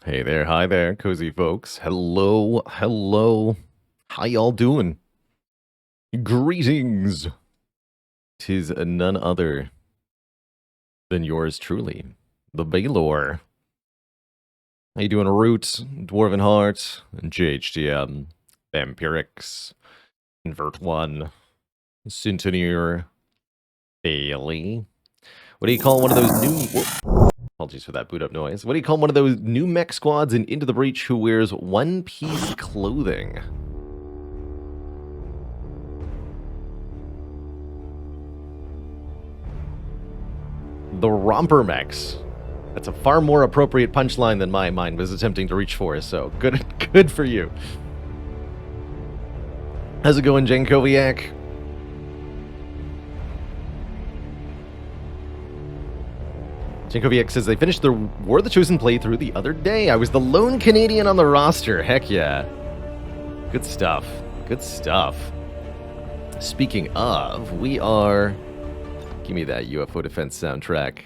Hey there, hi there, cozy folks. Hello, hello. How y'all doing? Greetings. Tis none other than yours truly, the Baylor. How you doing, Root, Dwarven Heart, JHTM, Vampirix, Invert One, Centennier, Bailey. What do you call one of those new... Whoop. Apologies for that boot up noise. What do you call one of those new mech squads in Into the Breach who wears one-piece clothing? The Romper Mechs. That's a far more appropriate punchline than my mind was attempting to reach for, so good for you. How's it going, Jankoviak? Jankoviak says they finished their War of the Chosen playthrough the other day. I was the lone Canadian on the roster. Heck yeah. Good stuff. Good stuff. Speaking of, we are... Give me that UFO Defense soundtrack.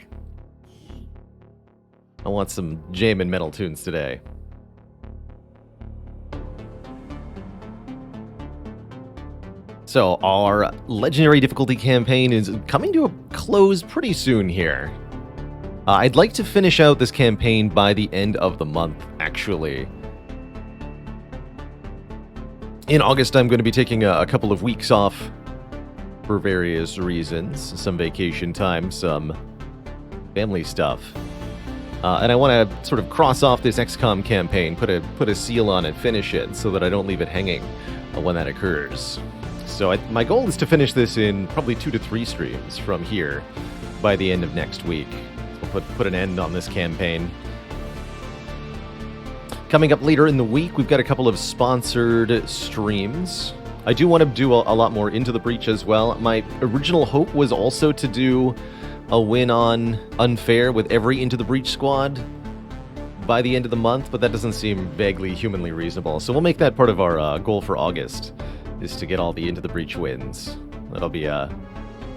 I want some jammin' metal tunes today. So, our Legendary Difficulty campaign is coming to a close pretty soon here. I'd like to finish out this campaign by the end of the month, actually. In August, I'm going to be taking a couple of weeks off for various reasons. Some vacation time, some family stuff. And I want to sort of cross off this XCOM campaign, put a seal on it, finish it, so that I don't leave it hanging when that occurs. So my goal is to finish this in probably 2 to 3 streams from here by the end of next week. We'll put an end on this campaign. Coming up later in the week, we've got a couple of sponsored streams. I do want to do a lot more Into the Breach as well. My original hope was also to do a win on Unfair with every Into the Breach squad by the end of the month, but that doesn't seem vaguely humanly reasonable. So we'll make that part of our goal for August, is to get all the Into the Breach wins. That'll be a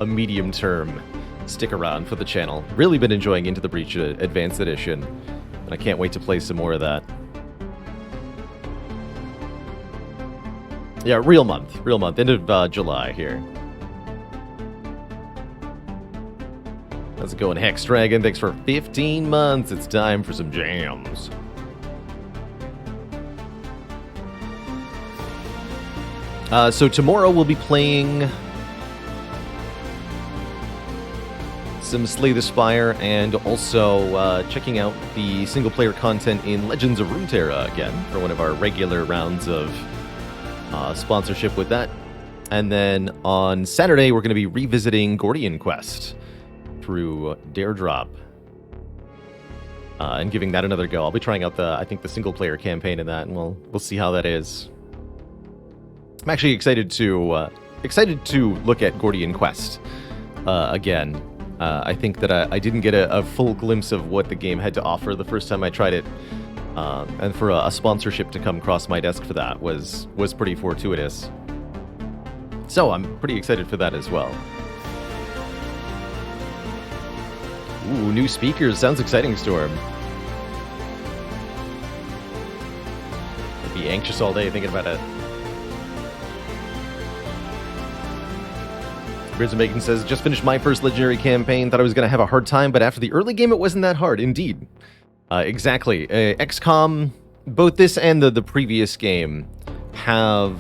medium-term stick around for the channel. Really been enjoying Into the Breach Advanced Edition, and I can't wait to play some more of that. Yeah, real month, end of July here. How's it going, Hex Dragon? Thanks for 15 months. It's time for some jams. So tomorrow we'll be playing some Slay the Spire and also checking out the single-player content in Legends of Runeterra again for one of our regular rounds of sponsorship with that. And then on Saturday, we're going to be revisiting Gordian Quest through Daredrop and giving that another go. I'll be trying out I think the single-player campaign in that, and we'll see how that is. I'm actually excited to look at Gordian Quest again. I think that I didn't get a full glimpse of what the game had to offer the first time I tried it. And for a sponsorship to come across my desk for that was pretty fortuitous. So I'm pretty excited for that as well. Ooh, new speakers. Sounds exciting, Storm. I'd be anxious all day thinking about it. Beards and Bacon says, just finished my first Legendary campaign. Thought I was going to have a hard time, but after the early game, it wasn't that hard. Indeed. Exactly. XCOM, both this and the previous game, have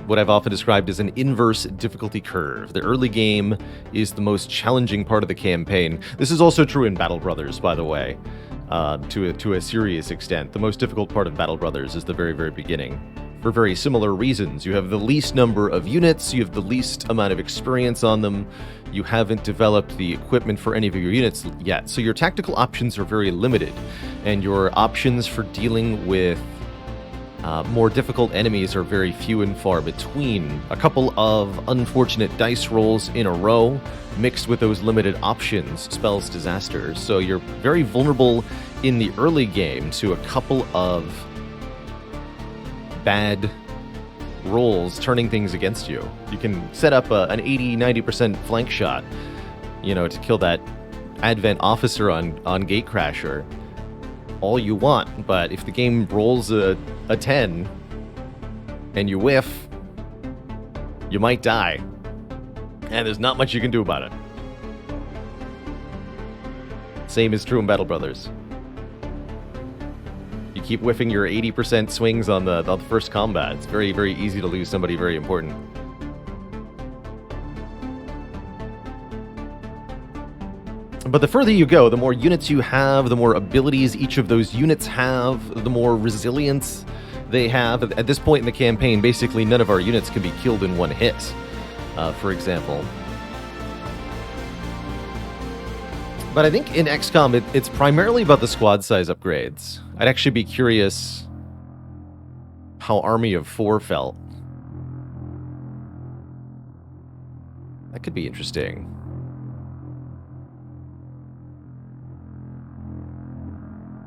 what I've often described as an inverse difficulty curve. The early game is the most challenging part of the campaign. This is also true in Battle Brothers, by the way, to a serious extent. The most difficult part of Battle Brothers is the very, very beginning. For very similar reasons. You have the least number of units, you have the least amount of experience on them, you haven't developed the equipment for any of your units yet, so your tactical options are very limited, and your options for dealing with more difficult enemies are very few and far between. A couple of unfortunate dice rolls in a row, mixed with those limited options, spells disaster. So you're very vulnerable in the early game to a couple of bad rolls turning things against you. You can set up an 80-90% flank shot, to kill that Advent officer on Gatecrasher, all you want, but if the game rolls a 10 and you whiff, you might die. And there's not much you can do about it. Same is true in Battle Brothers. You keep whiffing your 80% swings on the first combat. It's very, very easy to lose somebody very important. But the further you go, the more units you have, the more abilities each of those units have, the more resilience they have. At this point in the campaign, basically none of our units can be killed in one hit, for example. But I think in XCOM, it's primarily about the squad size upgrades. I'd actually be curious how Army of 4 felt. That could be interesting.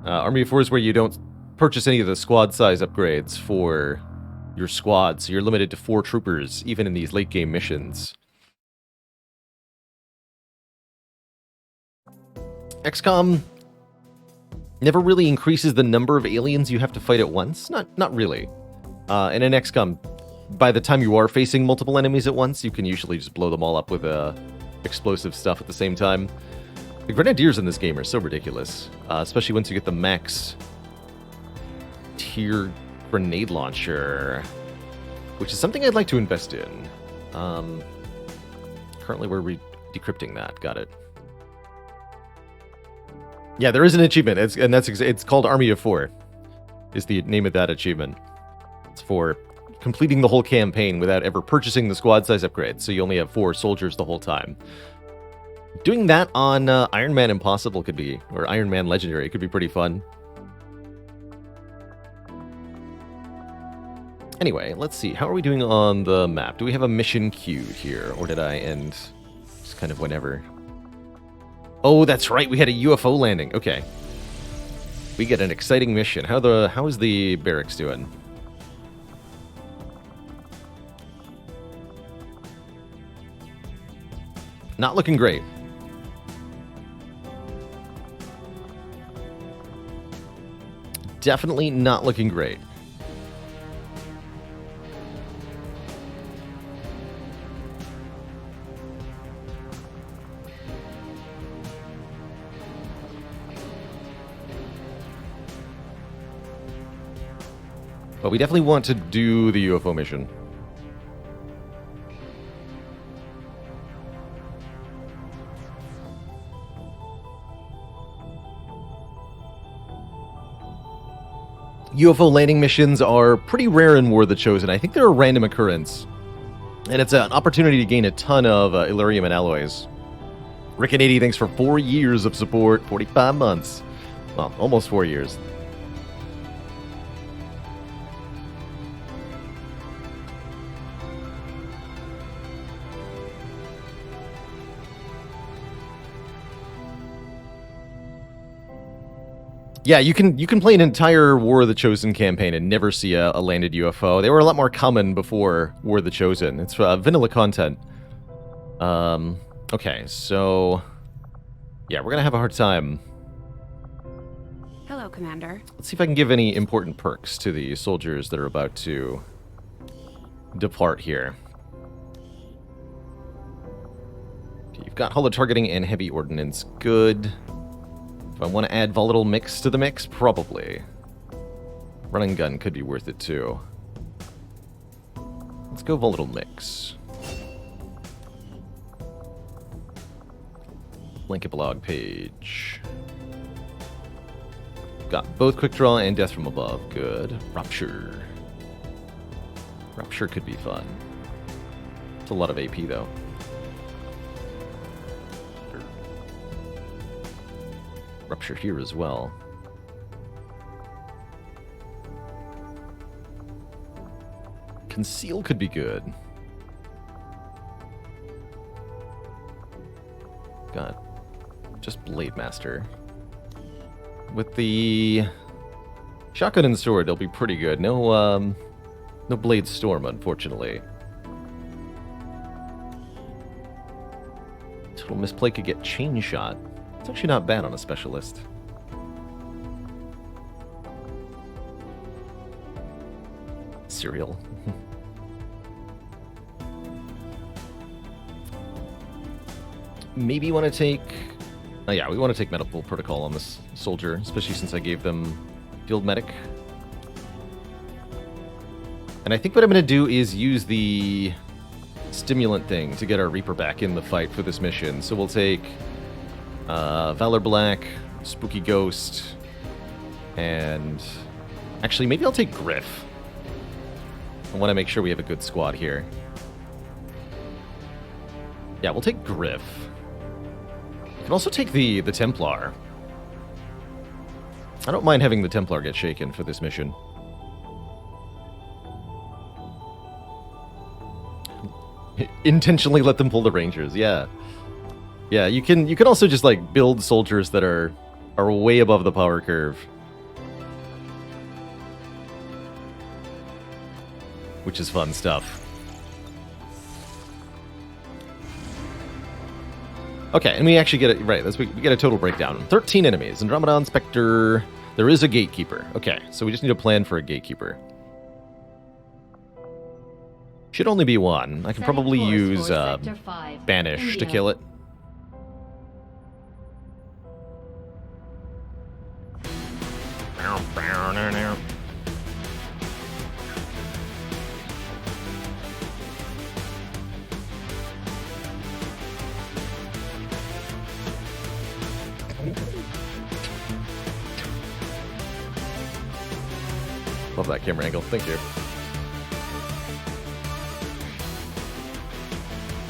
Army of 4 is where you don't purchase any of the squad size upgrades for your squad, so you're limited to 4 troopers, even in these late game missions. XCOM never really increases the number of aliens you have to fight at once. Not really. And in XCOM, by the time you are facing multiple enemies at once, you can usually just blow them all up with explosive stuff at the same time. The Grenadiers in this game are so ridiculous, especially once you get the max tier grenade launcher, which is something I'd like to invest in. Currently, we're decrypting that. Got it. Yeah, there is an achievement, it's called Army of 4, is the name of that achievement. It's for completing the whole campaign without ever purchasing the squad size upgrade, so you only have 4 soldiers the whole time. Doing that on Iron Man Impossible could be, or Iron Man Legendary, could be pretty fun. Anyway, let's see, how are we doing on the map? Do we have a mission queued here, or did I end just kind of whenever? Oh, that's right, we had a UFO landing. Okay. We get an exciting mission. How is the barracks doing? Not looking great. Definitely not looking great. But we definitely want to do the UFO mission. UFO landing missions are pretty rare in War of the Chosen. I think they're a random occurrence. And it's an opportunity to gain a ton of Illyrium and alloys. Rick and 80, thanks for 4 years of support, 45 months. Well, almost 4 years. Yeah, you can play an entire War of the Chosen campaign and never see a landed UFO. They were a lot more common before War of the Chosen. It's vanilla content. Okay, so yeah, we're gonna have a hard time. Hello, Commander. Let's see if I can give any important perks to the soldiers that are about to depart here. Okay, you've got holo targeting and heavy ordnance. Good. If I want to add volatile mix to the mix, probably. Running gun could be worth it too. Let's go volatile mix. Link a blog page. Got both quick draw and death from above. Good. Rupture. Rupture could be fun. It's a lot of AP though. Rupture here as well. Conceal could be good. Got just Blade Master. With the shotgun and sword, they'll be pretty good. No Blade Storm, unfortunately. Total Misplay could get Chain Shot. It's actually not bad on a specialist. cereal. Maybe you want to take... Oh yeah, we want to take medical protocol on this soldier, especially since I gave them field medic. And I think what I'm going to do is use the stimulant thing to get our Reaper back in the fight for this mission. So we'll take Valor Black, Spooky Ghost, and... Actually, maybe I'll take Griff. I want to make sure we have a good squad here. Yeah, we'll take Griff. We can also take the Templar. I don't mind having the Templar get shaken for this mission. Intentionally let them pull the Rangers, yeah. Yeah, you can also just like build soldiers that are way above the power curve. Which is fun stuff. Okay, and we actually get it right. We get a total breakdown. 13 enemies. Andromedon, Spectre. There is a gatekeeper. Okay, so we just need a plan for a gatekeeper. Should only be one. I can probably use Banish to kill it. Love that camera angle. Thank you.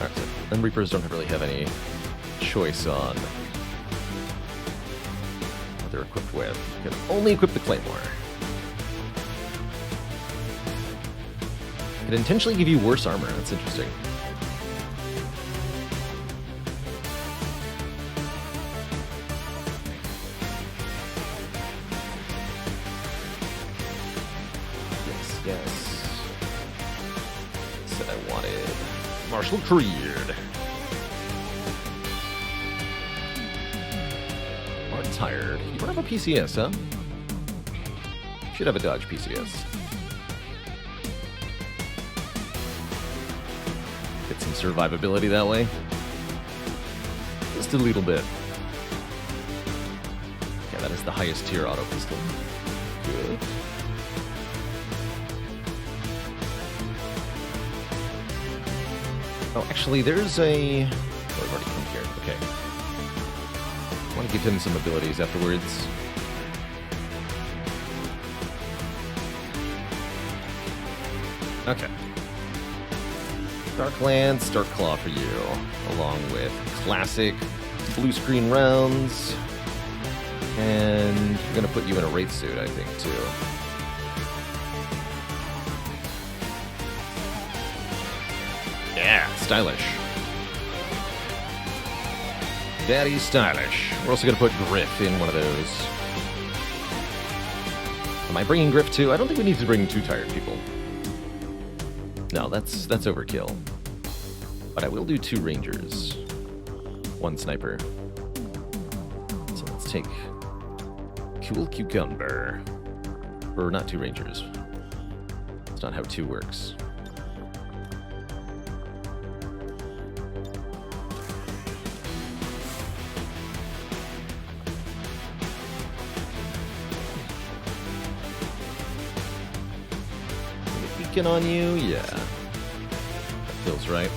Alright, so then Reapers don't really have any choice on what they're equipped with. You can only equip the Claymore. It can intentionally give you worse armor. That's interesting. Yes. Said I wanted Marshal Creed. Are tired. You don't have a PCS, huh? Should have a Dodge PCS. Get some survivability that way. Just a little bit. Yeah, that is the highest tier auto pistol. Good. Oh, actually, there's a... Oh, I've already come here. Okay. I want to give him some abilities afterwards. Okay. Dark Lance, Dark Claw for you, along with classic blue screen rounds. And we're going to put you in a Wraith suit, I think, too. Yeah, stylish. Daddy stylish. We're also going to put Griff in one of those. Am I bringing Griff too? I don't think we need to bring 2 tired people. No, that's overkill. But I will do 2 Rangers. 1 Sniper. So let's take Cool Cucumber. Or not 2 Rangers. That's not how 2 works. On you, yeah. That feels right.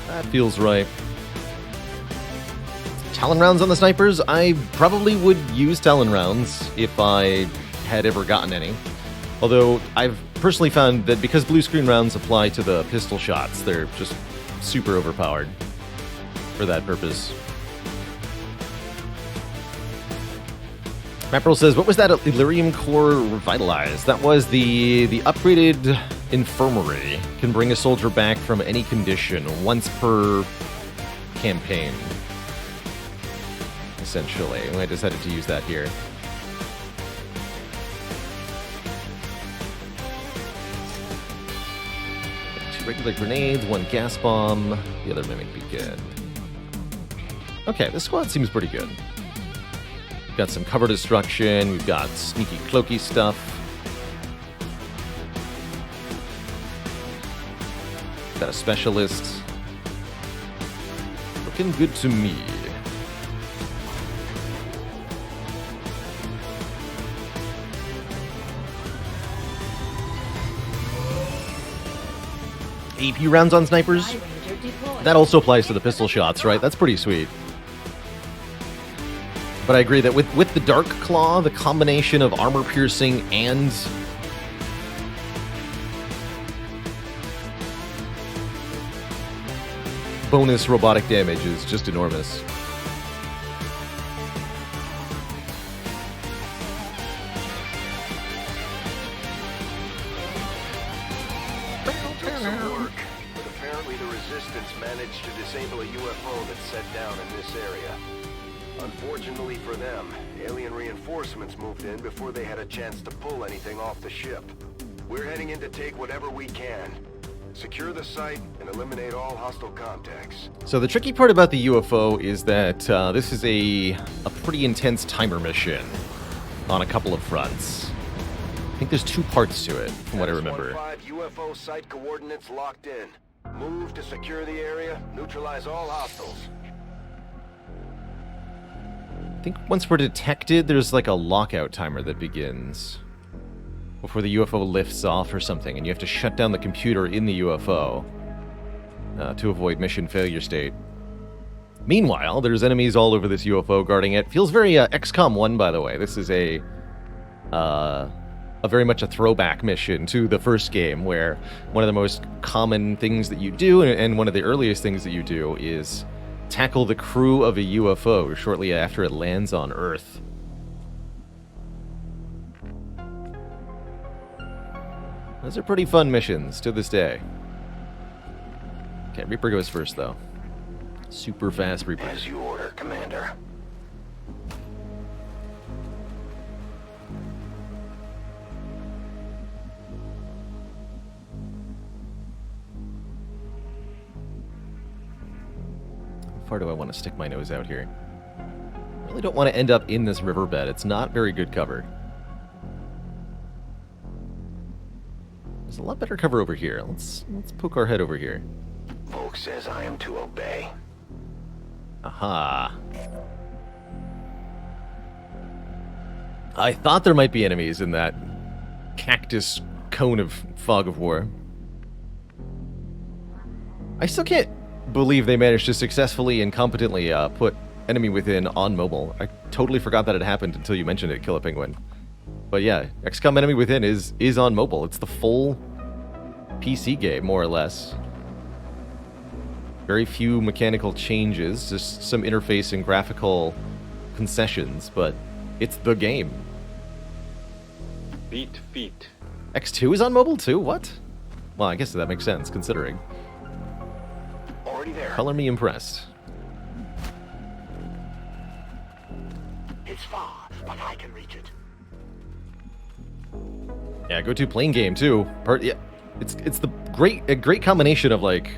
That feels right. Talon rounds on the snipers? I probably would use Talon rounds if I had ever gotten any. Although I've personally found that because blue screen rounds apply to the pistol shots, they're just super overpowered for that purpose. Mackerel says, what was that Illyrium Core revitalized? That was the upgraded infirmary. Can bring a soldier back from any condition once per campaign. Essentially. And I decided to use that here. Two regular grenades, 1 gas bomb. The other mimic beacon. Okay, this squad seems pretty good. We've got some cover destruction, we've got sneaky cloaky stuff. that a specialist? Looking good to me. AP rounds on snipers? That also applies to the pistol shots, right? That's pretty sweet. But I agree that with the Dark Claw, the combination of armor piercing and bonus robotic damage is just enormous. Managed to disable a UFO that's set down in this area. Unfortunately for them, alien reinforcements moved in before they had a chance to pull anything off the ship. We're heading in to take whatever we can. Secure the site and eliminate all hostile contacts. So the tricky part about the UFO is that this is a pretty intense timer mission on a couple of fronts. I think there's 2 parts to it, from what I remember. UFO site coordinates locked in. Move to secure the area, neutralize all hostiles. I think once we're detected, there's like a lockout timer that begins before the UFO lifts off or something, and you have to shut down the computer in the UFO to avoid mission failure state. Meanwhile, there's enemies all over this UFO guarding it. Feels very XCOM 1, by the way. This is a very much a throwback mission to the first game, where one of the most common things that you do, and one of the earliest things that you do, is tackle the crew of a UFO shortly after it lands on Earth. Those are pretty fun missions to this day. Okay, Reaper goes first, though. Super fast Reaper. As you order, Commander. How far do I want to stick my nose out here? I really don't want to end up in this riverbed. It's not very good cover. There's a lot better cover over here. Let's poke our head over here. Volk says I am to obey. Aha. I thought there might be enemies in that cactus cone of fog of war. I still can't believe they managed to successfully and competently put enemy within on mobile. I totally forgot that it happened until you mentioned it, Kill a Penguin. But yeah, XCOM Enemy Within is on mobile. It's the full PC game, more or less. Very few mechanical changes, just some interface and graphical concessions, but it's the game. Feet. X2 is on mobile too? What? Well, I guess that makes sense, considering. Already there. Color me impressed. It's far, but I can reach it. Yeah, go to playing game too. Yeah, it's the great combination of like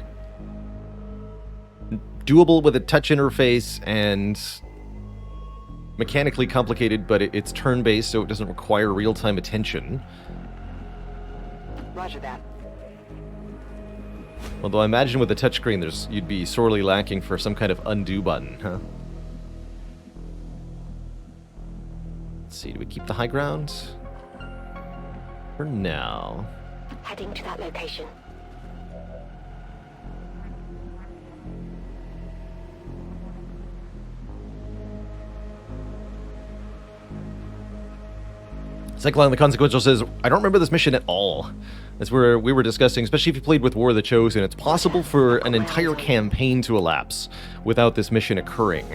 doable with a touch interface and mechanically complicated, but it's turn-based, so it doesn't require real-time attention. Roger that. Although I imagine with the touchscreen, you'd be sorely lacking for some kind of undo button, huh? Let's see, do we keep the high ground? For now. Heading to that location. Cyclone the Consequential says, I don't remember this mission at all. As we were discussing, especially if you played with War of the Chosen, it's possible for an entire campaign to elapse without this mission occurring.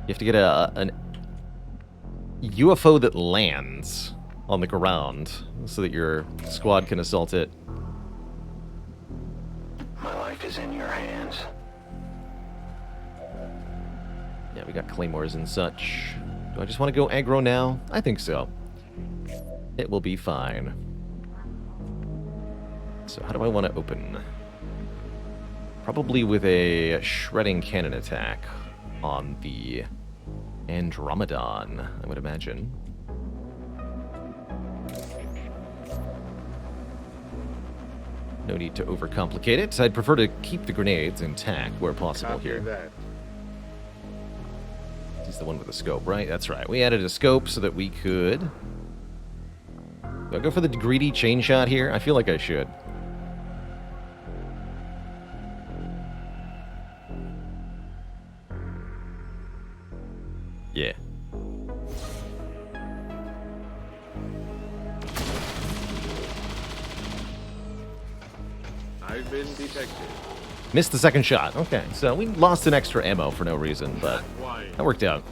You have to get an UFO that lands on the ground so that your squad can assault it. My life is in your hands. Yeah, we got claymores and such. Do I just want to go aggro now? I think so. It will be fine. So how do I want to open? Probably with a shredding cannon attack on the Andromedon, I would imagine. No need to overcomplicate it. I'd prefer to keep the grenades intact where possible Copy here. that. He's the one with the scope, right? That's right. We added a scope so that we could... Do I go for the greedy chain shot here? I feel like I should. Yeah. I've been detected. Missed the second shot. Okay, so we lost an extra ammo for no reason, but Why? that worked out.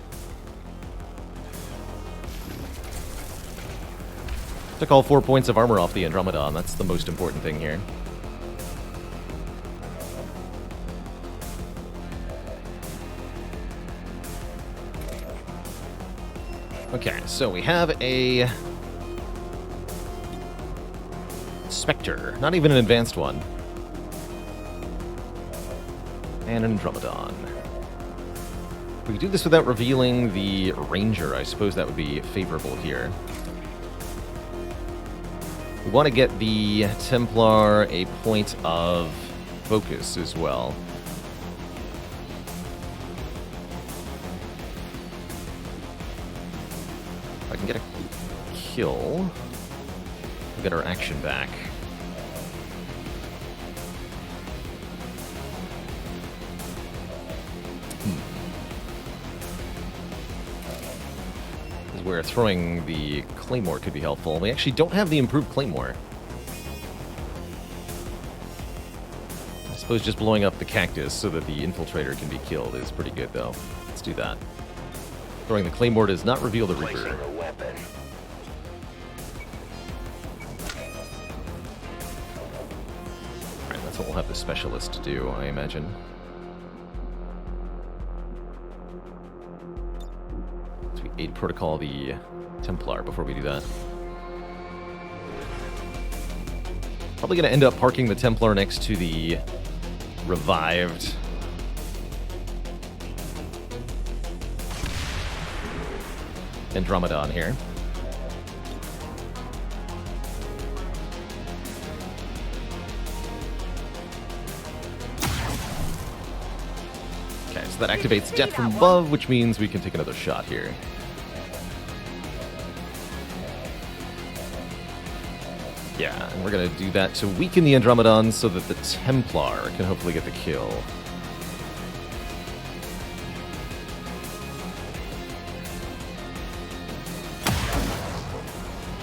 Took all 4 points of armor off the Andromedon. That's the most important thing here. Okay, so we have a Spectre. Not even an advanced one. And an Andromedon. If we could do this without revealing the Ranger, I suppose that would be favorable here. We want to get the Templar a point of focus as well. If I can get a kill, we'll get our action back. Where throwing the Claymore could be helpful. We actually don't have the improved Claymore. I suppose just blowing up the cactus so that the Infiltrator can be killed is pretty good, though. Let's do that. Throwing the Claymore does not reveal the Placing Reaper. the weapon. Alright, that's what we'll have the Specialist do, I imagine. Aid protocol the Templar before we do that. Probably going to end up parking the Templar next to the revived Andromedon here. Okay, so that activates Death from Above, which means we can take another shot here. Yeah, and we're going to do that to weaken the Andromedon so that the Templar can hopefully get the kill.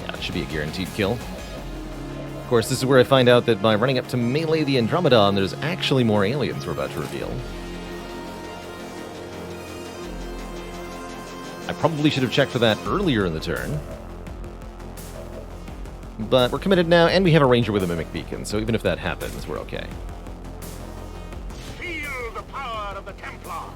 Yeah, it should be a guaranteed kill. Of course, this is where I find out that by running up to melee the Andromedon, there's actually more aliens we're about to reveal. I probably should have checked for that earlier in the turn. But we're committed now, and we have a Ranger with a Mimic Beacon, so even if that happens, we're okay. Feel the power of the Templars.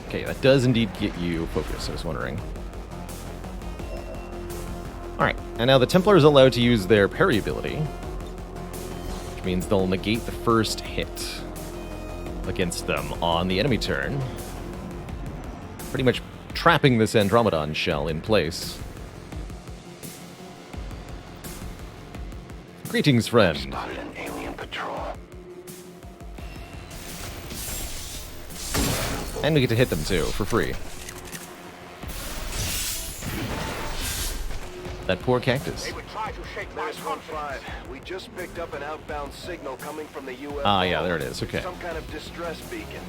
Okay, that does indeed get you focus, I was wondering. Alright, and now the Templar is allowed to use their parry ability, which means they'll negate the first hit against them on the enemy turn. Pretty much trapping this Andromedon shell in place. Greetings, friend. Spotted an alien patrol. And we get to hit them too, for free. That poor cactus. They would try to shake my confidence. We just picked up an outbound signal coming from the UFO. Ah, yeah, there it is. Okay. Some kind of distress beacon.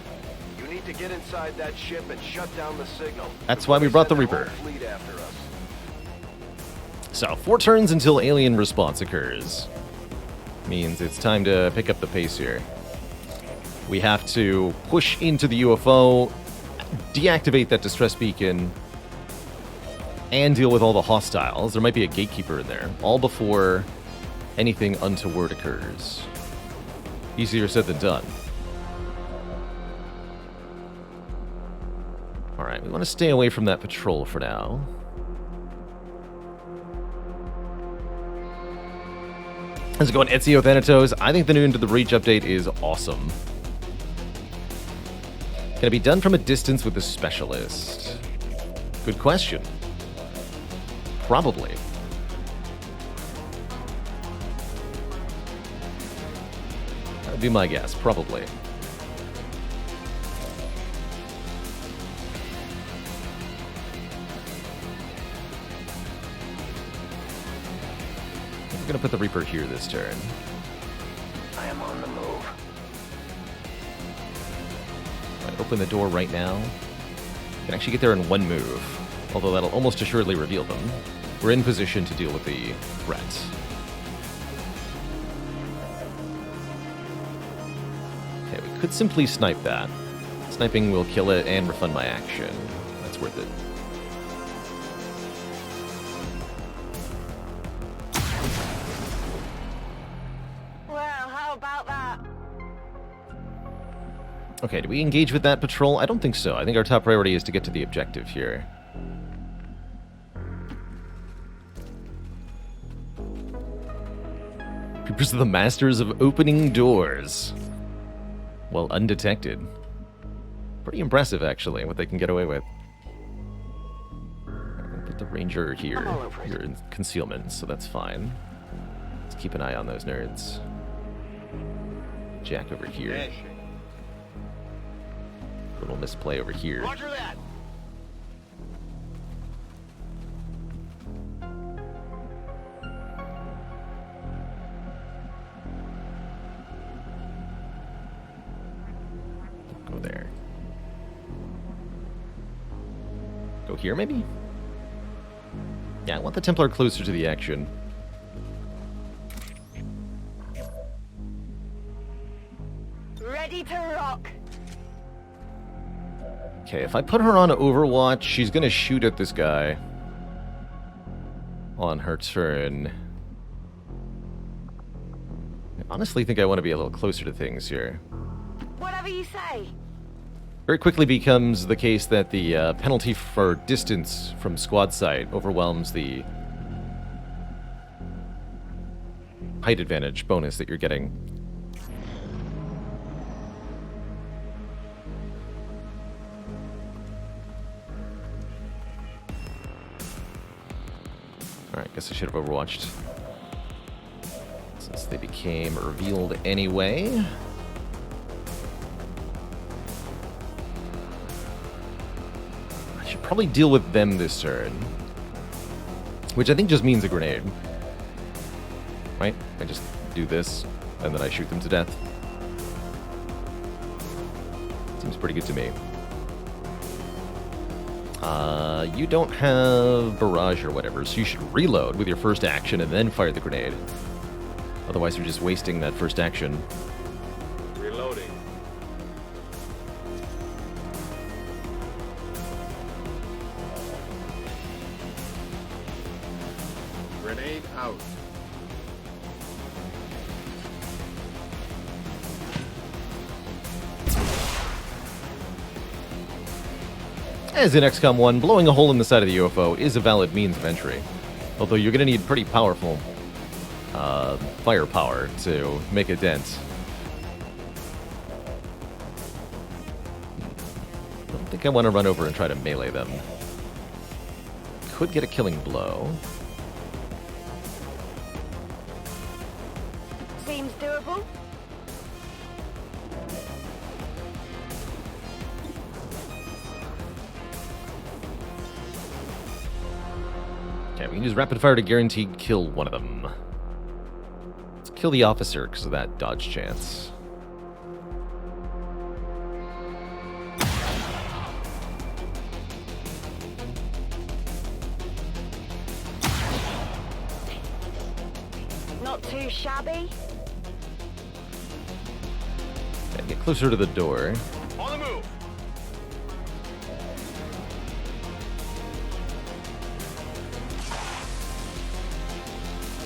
You need to get inside that ship and shut down the signal. That's why we brought the Send Reaper. whole fleet after us. So, 4 turns until alien response occurs. Means it's time to pick up the pace here. We have to push into the UFO, deactivate that distress beacon, and deal with all the hostiles. There might be a gatekeeper in there, all before anything untoward occurs. Easier said than done. Alright, we want to stay away from that patrol for now. How's it going, Ezio Thanatos? I think the new Into the Breach update is awesome. Gonna be done from a distance with the Specialist. Good question. Probably. That would be my guess. Probably. We're gonna put the Reaper here this turn. I am on the move. If I open the door right now, I can actually get there in one move, although that'll almost assuredly reveal them. We're in position to deal with the threat. Okay, we could simply snipe that. Sniping will kill it and refund my action. That's worth it. Well, how about that? Okay, do we engage with that patrol? I don't think so. I think our top priority is to get to the objective here. Reapers are the masters of opening doors. Well, undetected. Pretty impressive, actually, what they can get away with. I'll put the ranger here. I'm all over it. You're in concealment, so that's fine. Let's keep an eye on those nerds. Jack over here. Little misplay over here. Roger that. Go there. Go here, maybe? Yeah, I want the Templar closer to the action. Ready to rock. Okay, if I put her on Overwatch, she's gonna shoot at this guy on her turn. I honestly think I want to be a little closer to things here. Whatever you say. Very quickly becomes the case that the penalty for distance from squad site overwhelms the height advantage bonus that you're getting. Alright, guess I should have overwatched. Since they became revealed anyway. I should probably deal with them this turn. Which I think just means a grenade. Right? I just do this, and then I shoot them to death. Seems pretty good to me. You don't have barrage or whatever, so you should reload with your first action and then fire the grenade. Otherwise, you're just wasting that first action. Reloading. Grenade out. As in XCOM 1, blowing a hole in the side of the UFO is a valid means of entry. Although you're going to need pretty powerful firepower to make a dent. I don't think I want to run over and try to melee them. Could get a killing blow. Seems doable. Okay, we can use rapid fire to guaranteed kill one of them. Let's kill the officer because of that dodge chance. Not too shabby. Okay, get closer to the door. On the move.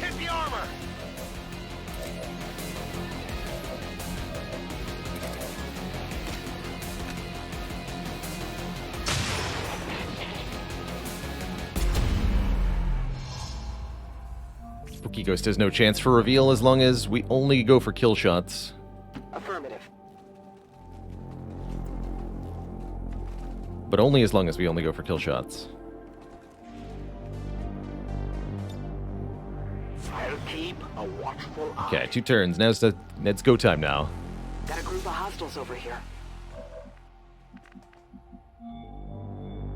Hit the armor. Spooky Ghost has no chance for reveal as long as we only go for kill shots. Affirmative. But only as long as we only go for kill shots. A watchful eye. Okay, 2 turns. Now it's go time now. Got a group of hostiles over here.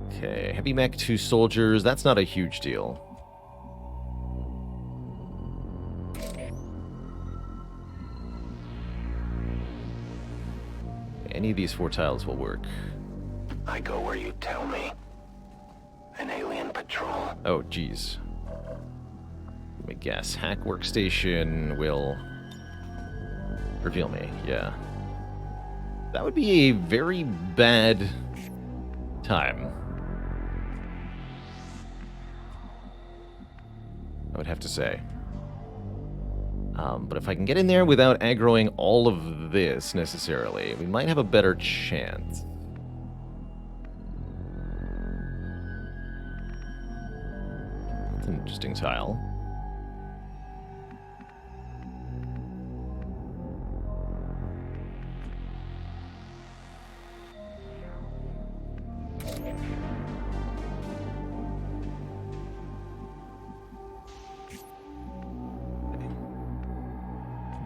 Okay, heavy mech, 2 soldiers. That's not a huge deal. Any of these 4 tiles will work. I go where you tell me. An alien patrol. Oh, geez. Let me guess. Hack workstation will reveal me. Yeah. That would be a very bad time. I would have to say. But if I can get in there without aggroing all of this necessarily, we might have a better chance. That's an interesting tile.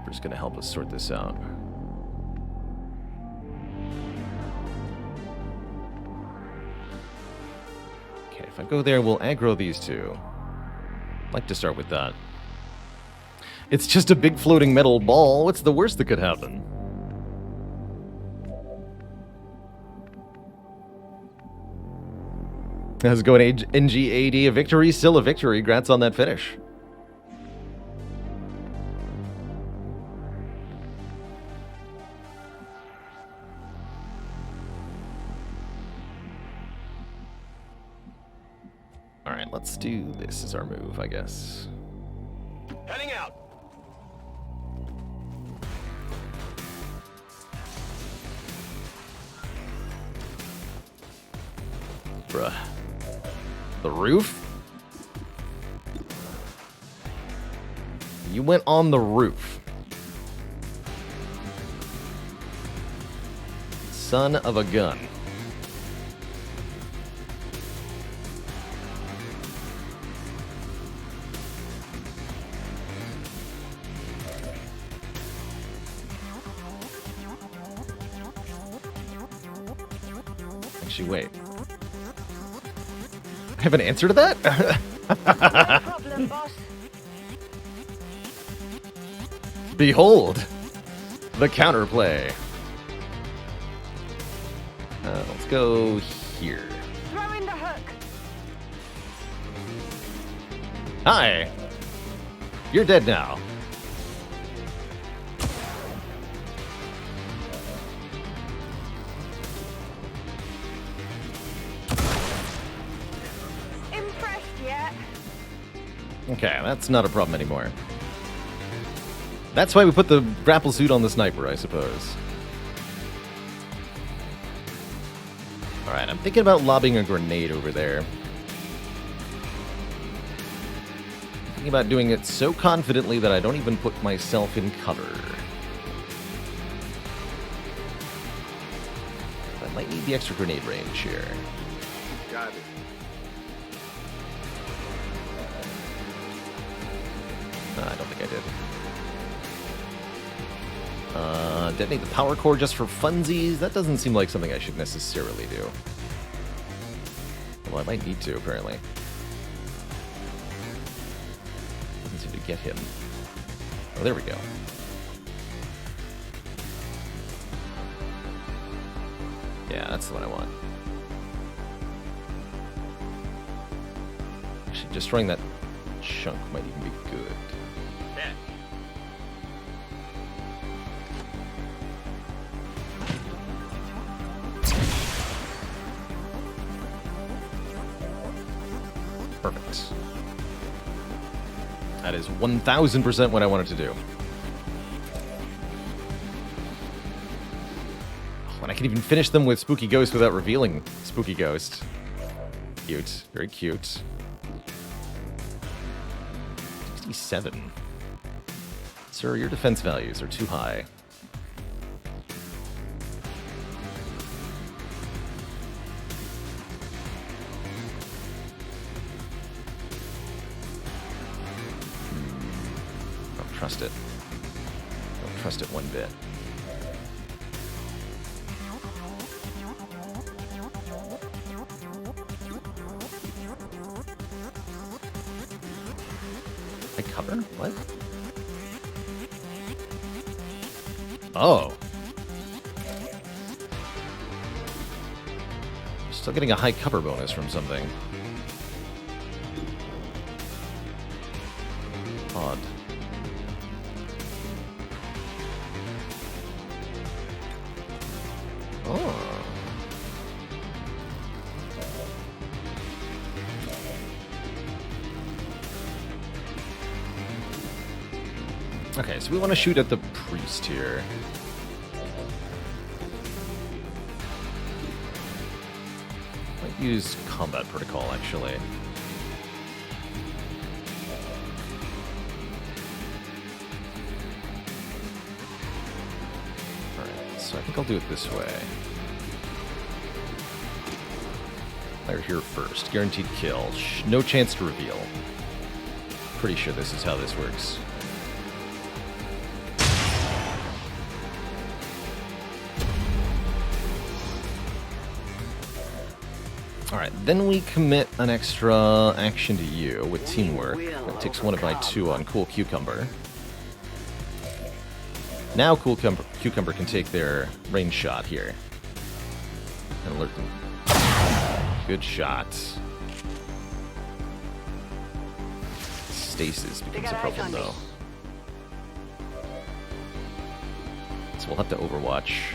Cooper's going to help us sort this out. Okay, if I go there, we'll aggro these 2. I'd like to start with that. It's just a big floating metal ball. What's the worst that could happen? How's it going, NG80? A victory? Still a victory. Grats on that finish. Alright, let's do this as our move, I guess. Heading out. Bruh. The roof? You went on the roof. Son of a gun. Actually, wait. I have an answer to that? No problem, boss. Behold, the counterplay. Let's go here. Throw in the hook. Hi. You're dead now. Impressed yet? Okay, that's not a problem anymore. That's why we put the grapple suit on the sniper, I suppose. Alright, I'm thinking about lobbing a grenade over there. Thinking about doing it so confidently that I don't even put myself in cover. I might need the extra grenade range here. Got it. I don't think I did. Detonate the power core just for funsies? That doesn't seem like something I should necessarily do. Well, I might need to, apparently. Doesn't seem to get him. Oh, there we go. Yeah, that's the one I want. Actually, destroying that chunk might even be good. Perfect. That is 1000% what I wanted to do. And I can even finish them with Spooky Ghost without revealing Spooky Ghost. Cute. Very cute. 67. Sir, your defense values are too high. trust it. Don't trust it one bit. I cover? What? Oh. Still getting a high cover bonus from something. Odd. Oh. Okay, so we want to shoot at the priest here. Might use combat protocol, actually. Alright, so I think I'll do it this way. Fire here first. Guaranteed kill. No chance to reveal. Pretty sure this is how this works. Alright, then we commit an extra action to you with teamwork. That takes 1 of my 2 on Cool Cucumber. Now Cool Cucumber can take their range shot here. And alert them. Good shot. Stasis becomes a problem, though. So we'll have to overwatch.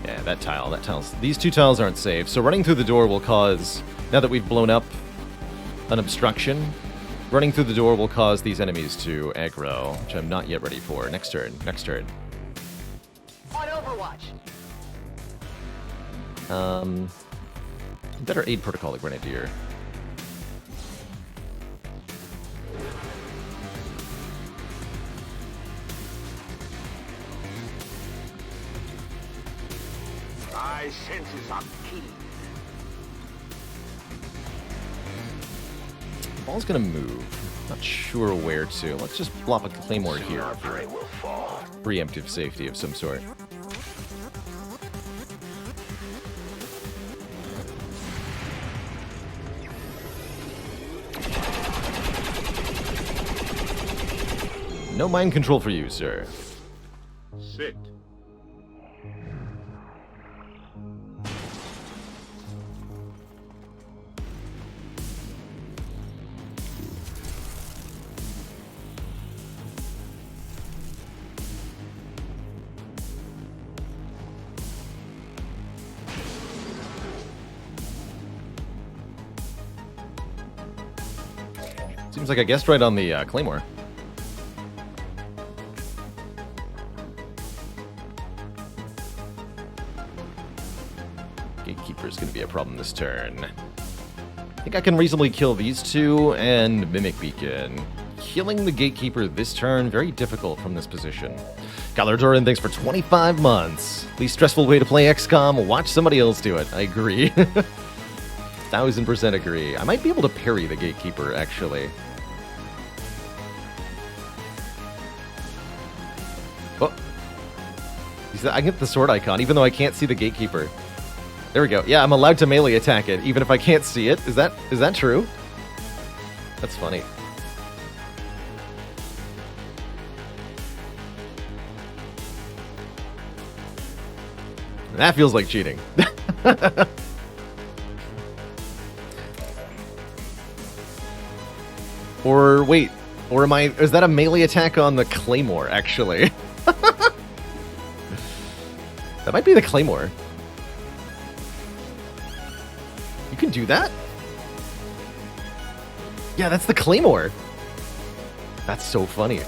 Yeah, that tile's... These 2 tiles aren't safe, so running through the door will cause... Now that we've blown up an obstruction, running through the door will cause these enemies to aggro, which I'm not yet ready for. Next turn, next turn. On Overwatch. Better aid protocol, like Grenadier. My senses are keen. The ball's gonna move. Not sure where to. Let's just plop a claymore here Our for prey will fall. preemptive safety of some sort. No mind control for you, sir. Sit. Seems like I guessed right on the claymore. Gatekeeper's gonna be a problem this turn. I think I can reasonably kill these 2 and Mimic Beacon. Killing the Gatekeeper this turn, very difficult from this position. Galardoran, thanks for 25 months. Least stressful way to play XCOM, watch somebody else do it. I agree. 1000% agree. I might be able to parry the Gatekeeper, actually. Oh. I get the sword icon, even though I can't see the Gatekeeper. There we go. Yeah, I'm allowed to melee attack it, even if I can't see it. Is that true? That's funny. That feels like cheating. Or wait, or is that a melee attack on the Claymore, actually? That might be the Claymore. You can do that? Yeah, that's the Claymore. That's so funny.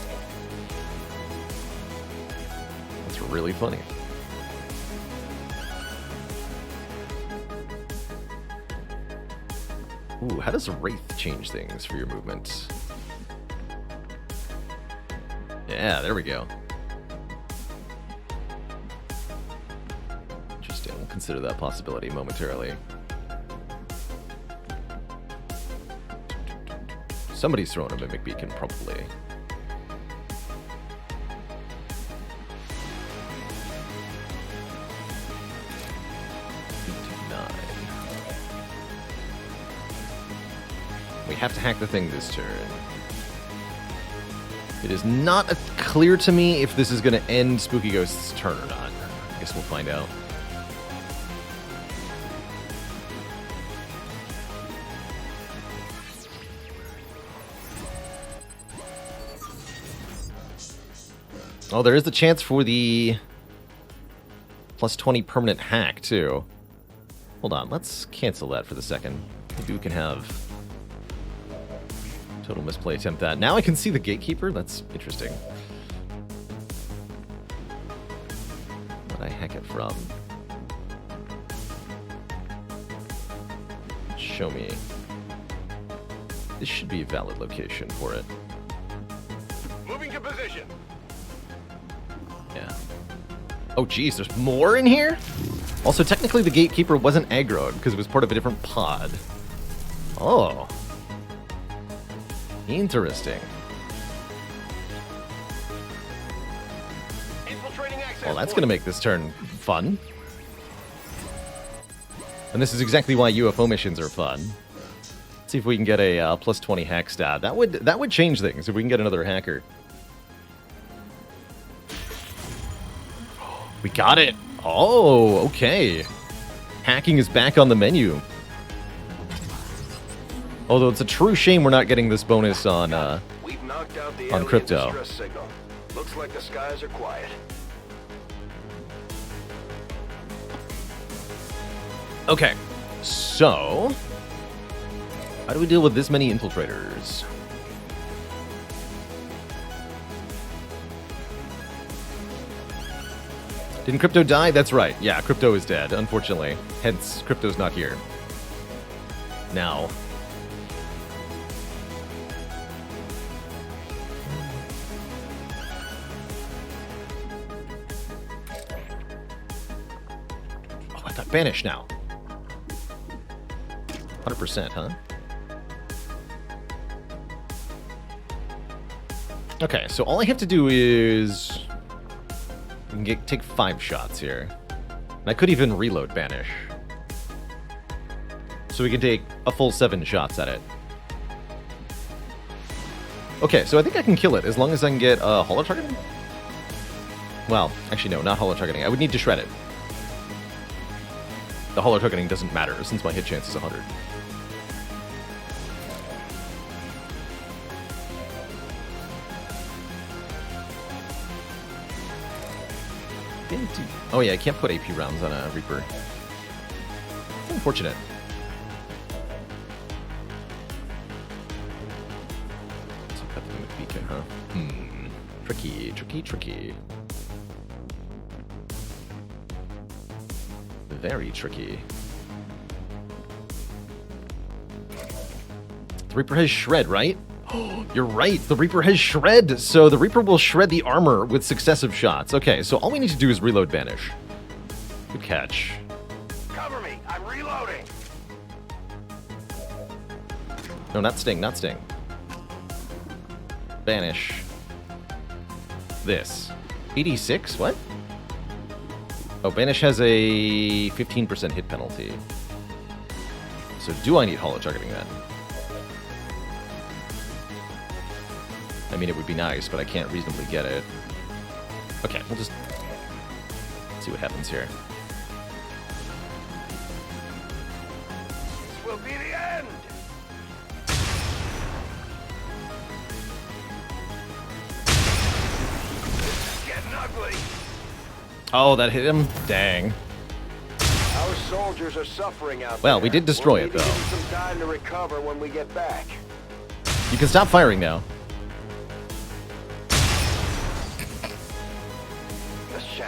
That's really funny. Ooh, how does Wraith change things for your movement? Yeah, there we go. Interesting. We'll consider that possibility momentarily. Somebody's throwing a mimic beacon, probably. We have to hack the thing this turn. It is not clear to me if this is going to end Spooky Ghost's turn or not. I guess we'll find out. Oh, there is the chance for the plus 20 permanent hack, too. Hold on, let's cancel that for the second. Maybe we can have total misplay attempt that. Now I can see the gatekeeper? That's interesting. Where'd I hack it from? Show me. This should be a valid location for it. Moving to position. Yeah. Oh, geez, there's more in here? Also, technically the gatekeeper wasn't aggroed because it was part of a different pod. Oh. Interesting. Infiltrating access Well, that's point. going to make this turn fun. And this is exactly why UFO missions are fun. Let's see if we can get a plus 20 hack stat. That would change things if we can get another hacker. We got it. Oh, okay. Hacking is back on the menu. Although it's a true shame we're not getting this bonus on We've knocked out the on alien crypto. distress signal. Looks like the skies are quiet. Okay, so how do we deal with this many infiltrators? Didn't Crypto die? That's right. Yeah, Crypto is dead, unfortunately. Hence, Crypto's not here. Now. Oh, I got banished now. 100%, huh? Okay, so all I have to do is take 5 shots here. And I could even reload Banish. So we can take a full 7 shots at it. Okay, so I think I can kill it as long as I can get holo targeting? Well, actually no, not holo targeting. I would need to shred it. The holo targeting doesn't matter since my hit chance is 100. Oh yeah, I can't put AP rounds on a Reaper. It's unfortunate. So cut the beacon, huh? Tricky, tricky, tricky. Very tricky. The Reaper has shred, right? You're right, the Reaper has shred, so the Reaper will shred the armor with successive shots. Okay, so all we need to do is reload Banish. Good catch. Cover me! I'm reloading! No, not Sting, not Sting. Banish. This. 86? What? Oh, Banish has a 15% hit penalty. So do I need holo targeting then? I mean, it would be nice, but I can't reasonably get it. Okay, we'll just see what happens here. This will be the end! This is getting ugly! Oh, that hit him? Dang. Our soldiers are suffering out Well, there. we did destroy We'll it, need to though. give them some time to recover when we get back. You can stop firing now.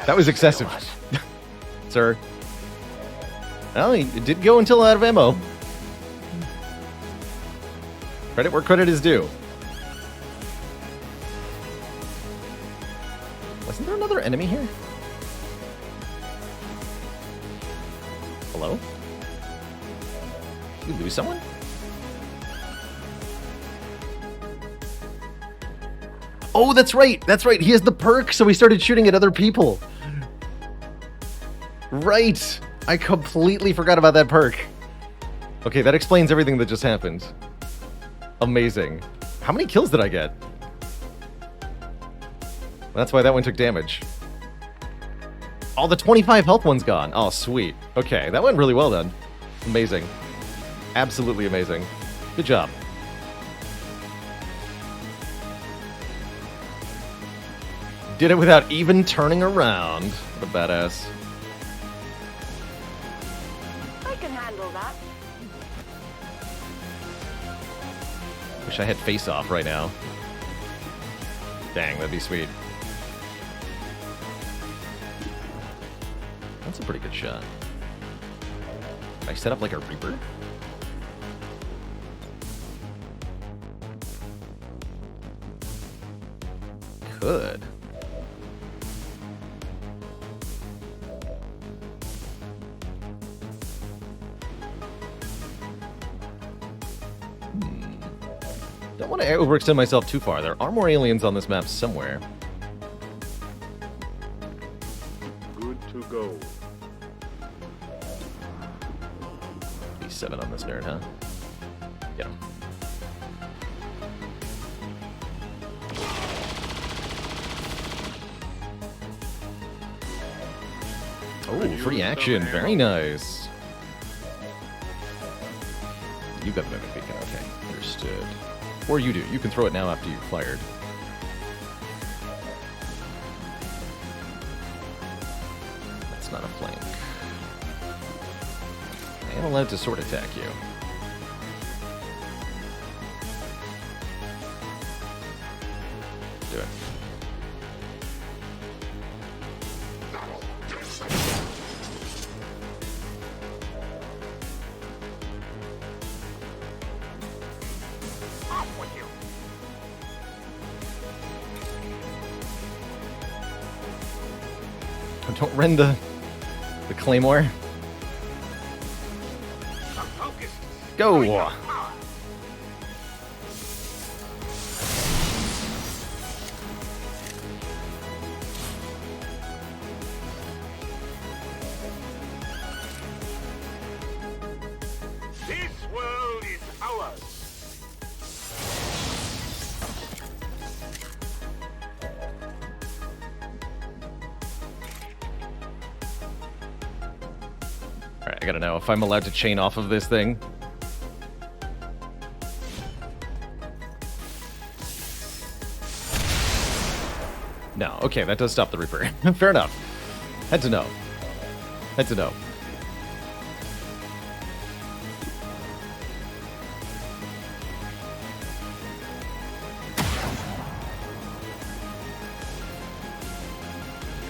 That was excessive. Sir. Well, it did go until out of ammo. Credit where credit is due. Wasn't there another enemy here? Hello? Did we lose someone? Oh, that's right. That's right. He has the perk, so he started shooting at other people. Right. I completely forgot about that perk. Okay, that explains everything that just happened. Amazing. How many kills did I get? That's why that one took damage. Oh, the 25 health one's gone. Oh, sweet. Okay, that went really well then. Amazing. Absolutely amazing. Good job. Did it without even turning around. What a badass. I can handle that. Wish I had face off right now. Dang, that'd be sweet. That's a pretty good shot. Can I set up like a Reaper? Could. Don't want to overextend myself too far. There are more aliens on this map somewhere. Good to go. D7 on this nerd, huh? Yeah. Oh, free action. Very nice. You got the mimic beacon. Okay, understood. Or you do. You can throw it now after you've fired. That's not a flank. I am allowed to sword attack you. Do it. Off with you. Don't rend the claymore. I'm focused. Go! Power. This world is ours. Alright, I gotta know if I'm allowed to chain off of this thing. No, okay, that does stop the Reaper. Fair enough. Had to know. Had to know.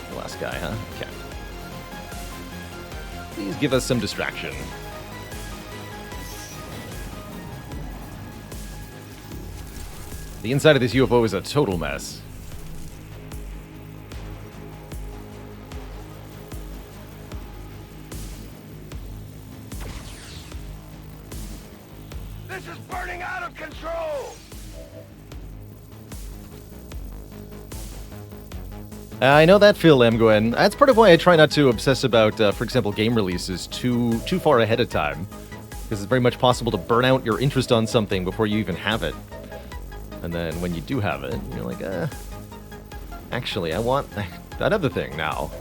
The last guy, huh? Okay. Please give us some distraction. The inside of this UFO is a total mess. This is burning out of control! I know that feel, Amgwen. That's part of why I try not to obsess about, for example, game releases too far ahead of time. Because it's very much possible to burn out your interest on something before you even have it. And then when you do have it, you're like, actually, I want that other thing now.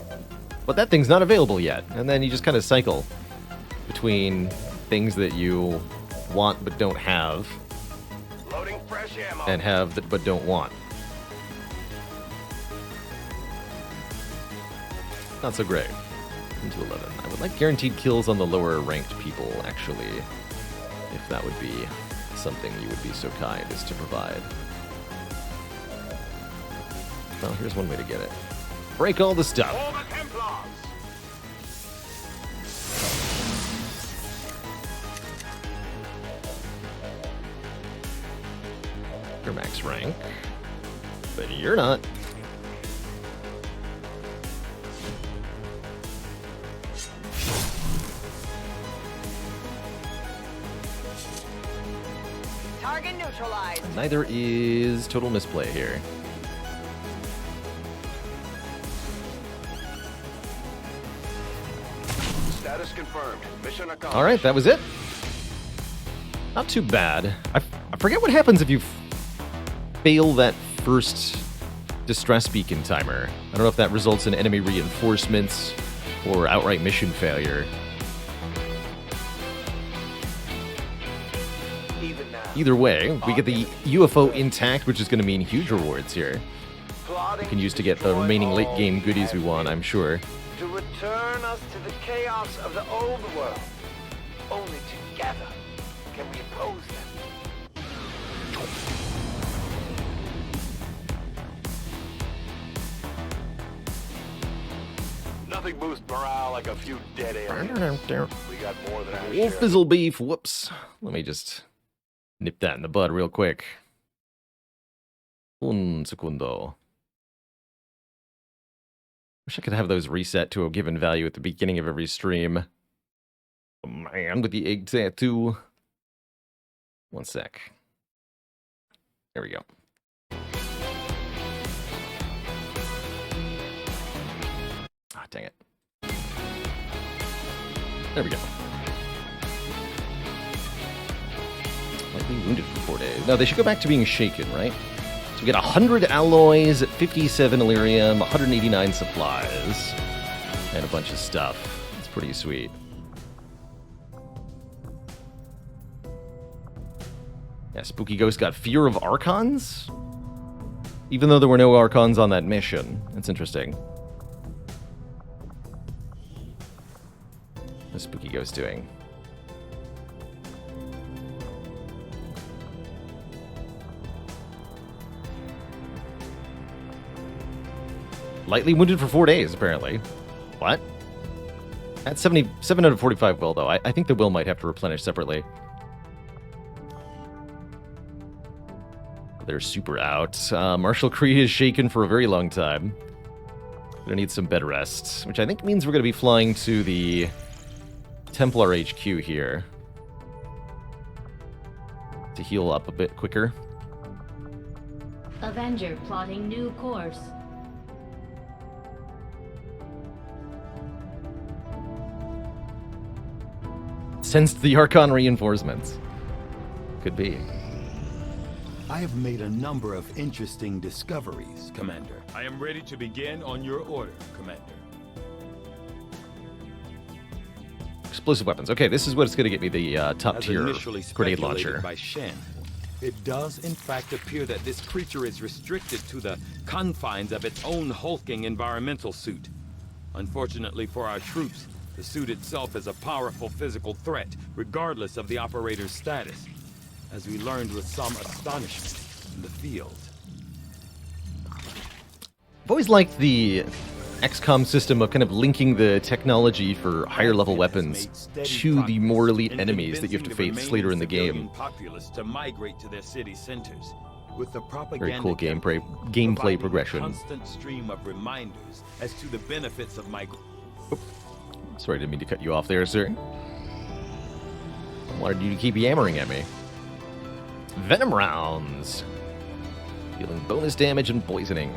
But that thing's not available yet. And then you just kind of cycle between things that you want but don't have, Loading fresh ammo. and have that but don't want. Not so great. Into 11. I would like guaranteed kills on the lower ranked people, actually. If that would be something you would be so kind as to provide. Well, here's one way to get it. Break all the stuff. All the Templars. You're max rank. But you're not. Target neutralized. Neither is total misplay here. Status confirmed. Mission accomplished. All right, that was it. Not too bad. I forget what happens if you fail that first distress beacon timer. I don't know if that results in enemy reinforcements or outright mission failure. Even now. Either way, we get the UFO intact, which is going to mean huge rewards here. We can use to get the remaining late game goodies we want, I'm sure. To return us to the chaos of the old world. Only together can we oppose them. Nothing boosts morale like a few dead aliens. We got more than our Oh, share. fizzle beef. Whoops. Let me just nip that in the bud real quick. Un segundo. Wish I could have those reset to a given value at the beginning of every stream. Oh, man, with the egg tattoo. One sec. There we go. Ah, dang it. There we go. Lightly wounded for 4 days. No, they should go back to being shaken, right? So we get 100 alloys, 57 Illyrium, 189 supplies, and a bunch of stuff. It's pretty sweet. Yeah, Spooky Ghost got Fear of Archons? Even though there were no Archons on that mission. That's interesting. What's Spooky Ghost doing? Lightly wounded for 4 days, apparently. What? At 77 out of 45 will, though. I think the will might have to replenish separately. They're super out. Marshall Cree is shaken for a very long time. Gonna need some bed rest, which I think means we're gonna be flying to the Templar HQ here to heal up a bit quicker. Avenger plotting new course. Sensed the Archon reinforcements. Could be. I have made a number of interesting discoveries, Commander. I am ready to begin on your order, Commander. Explosive weapons. Okay, this is what's going to get me the top As tier initially grenade speculated launcher. by Shen, it does in fact appear that this creature is restricted to the confines of its own hulking environmental suit. Unfortunately for our troops, the suit itself is a powerful physical threat, regardless of the operator's status, as we learned with some astonishment in the field. I've always liked the XCOM system of kind of linking the technology for higher level weapons to the more elite enemies that you have to face later in the game. Populace to migrate to their city centers. With the propaganda Very cool gameplay providing a progression. constant stream of reminders as to the benefits of migration. Sorry, didn't mean to cut you off there, sir. I wanted you to keep yammering at me. Venom rounds. Dealing bonus damage and poisoning.